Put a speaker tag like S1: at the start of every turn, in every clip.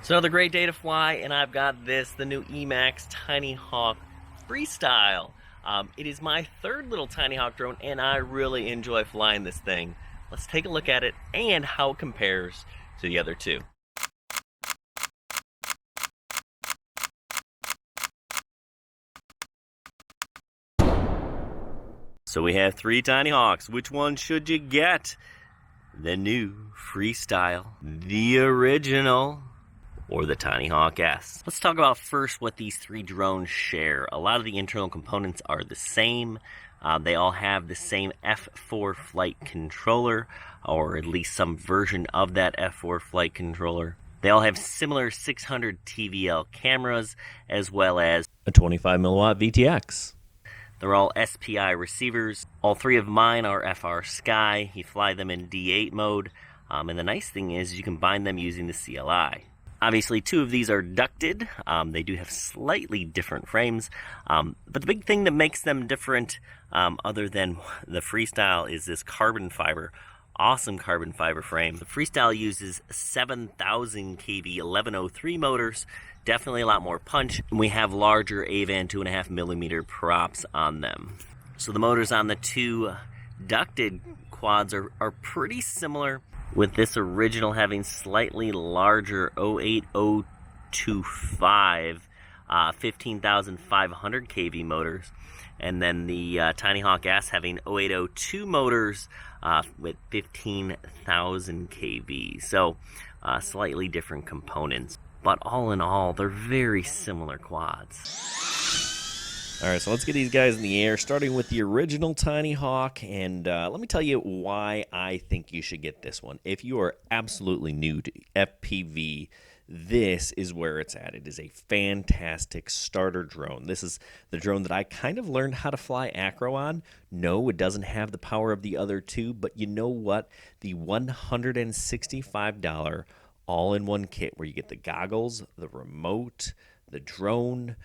S1: So another great day to fly, and I've got the new Emax Tinyhawk Freestyle. It is my third little Tinyhawk drone, and I really enjoy flying this thing. Let's take a look at it and how it compares to the other two. So we have three Tinyhawks. Which one should you get? The new Freestyle, the original, or the TInyhawk S. Let's talk about first what these three drones share. A lot of the internal components are the same. They all have the same F4 flight controller, or at least some version of that F4 flight controller. They all have similar 600 TVL cameras, as well as
S2: a 25 milliwatt VTX.
S1: They're all SPI receivers. All three of mine are FR Sky. You fly them in D8 mode. And the nice thing is you can bind them using the CLI. Obviously, two of these are ducted. They do have slightly different frames. But the big thing that makes them different, other than the Freestyle, is this carbon fiber. Awesome carbon fiber frame. The Freestyle uses 7,000 kV 1103 motors. Definitely a lot more punch. We have larger Avan 2.5 millimeter props on them. So the motors on the two ducted quads are pretty similar, with this original having slightly larger 08025 15,500 kV motors, and then the TInyhawk S having 0802 motors with 15,000 kV. So slightly different components, but all in all, they're very similar quads.
S2: All right, so let's get these guys in the air, starting with the original Tinyhawk, and let me tell you why I think you should get this one. If you are absolutely new to FPV, this is where it's at. It is a fantastic starter drone. This is the drone that I kind of learned how to fly acro on. No, it doesn't have the power of the other two, but you know what? The $165 all-in-one kit where you get the goggles, the remote, the drone,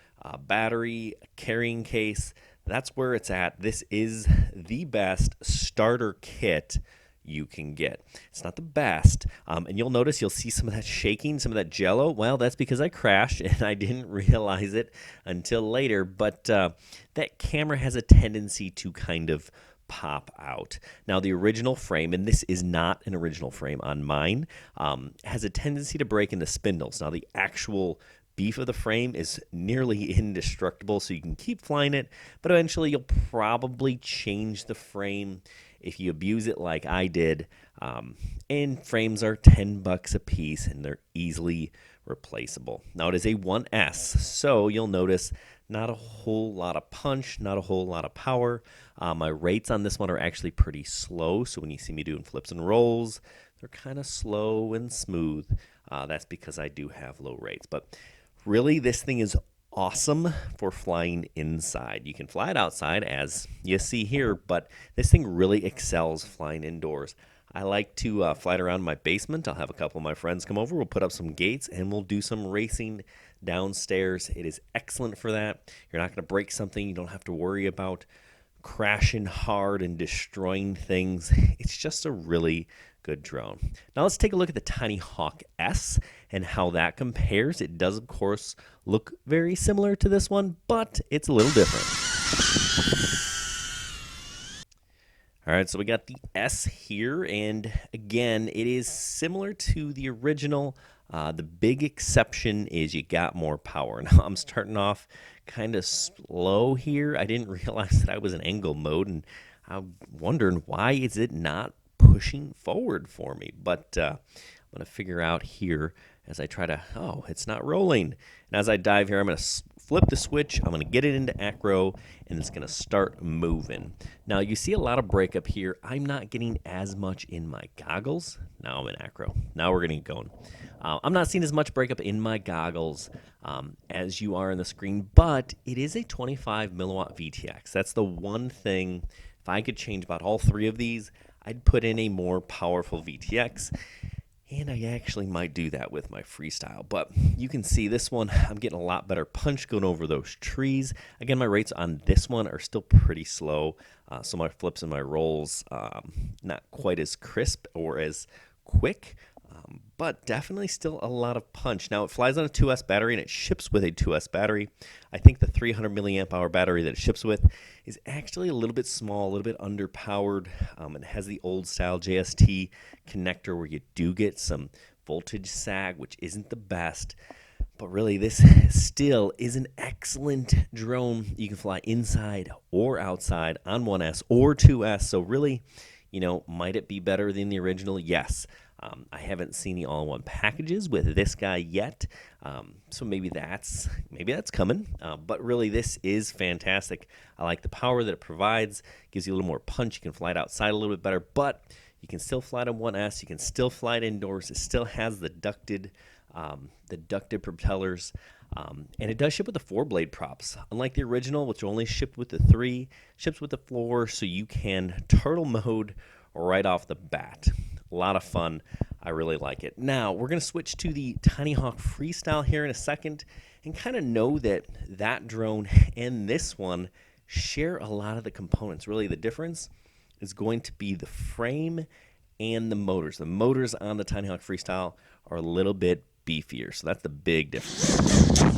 S2: battery, carrying case, that's where it's at. This is the best starter kit you can get. It's not the best, and you'll notice you'll see some of that shaking, some of that jello. Well, that's because I crashed and I didn't realize it until later, but that camera has a tendency to kind of pop out. Now, the original frame, and this is not an original frame on mine, has a tendency to break into spindles. Now, the actual beef of the frame is nearly indestructible, so you can keep flying it, but eventually you'll probably change the frame if you abuse it like I did. And frames are $10 a piece, and they're easily replaceable. Now, it is a 1S, so you'll notice not a whole lot of punch, not a whole lot of power. My rates on this one are actually pretty slow, so when you see me doing flips and rolls, they're kind of slow and smooth. That's because I do have low rates, but really, this thing is awesome for flying inside. You can fly it outside, as you see here, but this thing really excels flying indoors. I like to fly it around my basement. I'll have a couple of my friends come over. We'll put up some gates, and we'll do some racing downstairs. It is excellent for that. You're not going to break something. You don't have to worry about crashing hard and destroying things. It's just a really good drone. Now let's take a look at the TInyhawk S and how that compares. It does, of course, look very similar to this one, but it's a little different. All right, so we got the S here, and again, it is similar to the original. The big exception is you got more power. Now, I'm starting off kind of slow here. I didn't realize that I was in angle mode, and I'm wondering why is it not pushing forward for me. But I'm going to figure out here as I try to, oh, it's not rolling. And as I dive here, I'm going to flip the switch. I'm going to get it into acro, and it's going to start moving. Now, you see a lot of breakup here. I'm not getting as much in my goggles. Now I'm in acro. Now we're going to get going. I'm not seeing as much breakup in my goggles as you are in the screen, but it is a 25 milliwatt VTX. That's the one thing. If I could change about all three of these, I'd put in a more powerful VTX, and I actually might do that with my Freestyle. But you can see this one, I'm getting a lot better punch going over those trees. Again, my rates on this one are still pretty slow, so my flips and my rolls not quite as crisp or as quick. But definitely still a lot of punch. Now, it flies on a 2S battery, and it ships with a 2S battery. I think the 300 milliamp hour battery that it ships with is actually a little bit small, a little bit underpowered. It has the old style JST connector where you do get some voltage sag, which isn't the best. But really, this still is an excellent drone. You can fly inside or outside on 1S or 2S. So really, might it be better than the original? Yes. I haven't seen the all-in-one packages with this guy yet, so maybe that's coming. But really, this is fantastic. I like the power that it provides. Gives you a little more punch. You can fly it outside a little bit better, but you can still fly it on 1S. You can still fly it indoors. It still has the ducted propellers. And it does ship with the 4-blade props. Unlike the original, which only shipped with the 3, ships with the 4, so you can turtle mode right off the bat. A lot of fun. I really like it. Now, we're going to switch to the TInyhawk Freestyle here in a second and kind of know that drone and this one share a lot of the components. Really, the difference is going to be the frame and the motors. The motors on the TInyhawk Freestyle are a little bit beefier, so that's the big difference.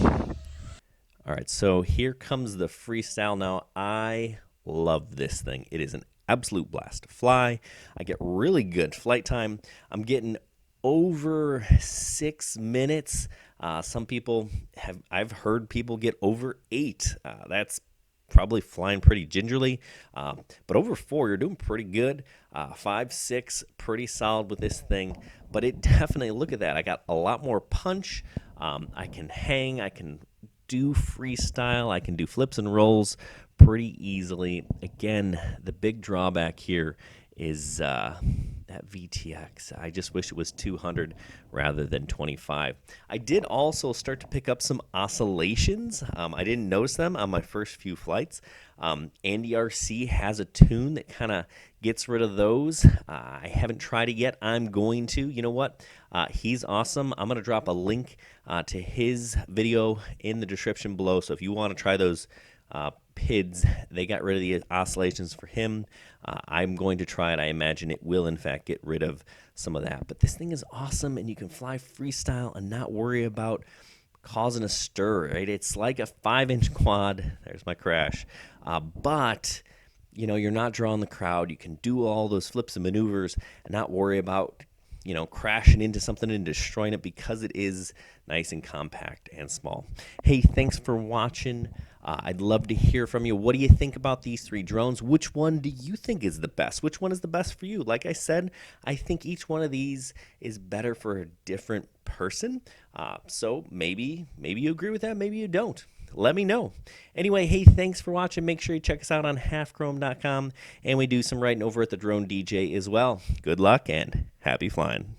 S2: All right, so here comes the Freestyle now. I love this thing. It is an absolute blast to fly. I get really good flight time. I'm getting over 6 minutes. I've heard people get over 8. That's probably flying pretty gingerly, but over 4, you're doing pretty good. 5, 6, pretty solid with this thing. But it definitely, look at that. I got a lot more punch. I can hang. I can do freestyle. I can do flips and rolls pretty easily. Again, the big drawback here is that VTX. I just wish it was 200 rather than 25. I did also start to pick up some oscillations. I didn't notice them on my first few flights. Andy RC has a tune that kind of gets rid of those. I haven't tried it yet. I'm going to. You know what? He's awesome. I'm going to drop a link to his video in the description below. So if you want to try those PIDs, they got rid of the oscillations for him. I'm going to try it. I imagine it will, in fact, get rid of some of that. But this thing is awesome, and you can fly freestyle and not worry about causing a stir, right? It's like a 5-inch quad. There's my crash. But, you're not drawing the crowd. You can do all those flips and maneuvers and not worry about crashing into something and destroying it because it is nice and compact and small. Hey, thanks for watching. I'd love to hear from you. What do you think about these 3 drones? Which one do you think is the best? Which one is the best for you? Like I said, I think each one of these is better for a different person. So maybe you agree with that. Maybe you don't. Let me know. Anyway, hey, thanks for watching. Make sure you check us out on halfchrome.com, and we do some writing over at the Drone DJ as well. Good luck and happy flying.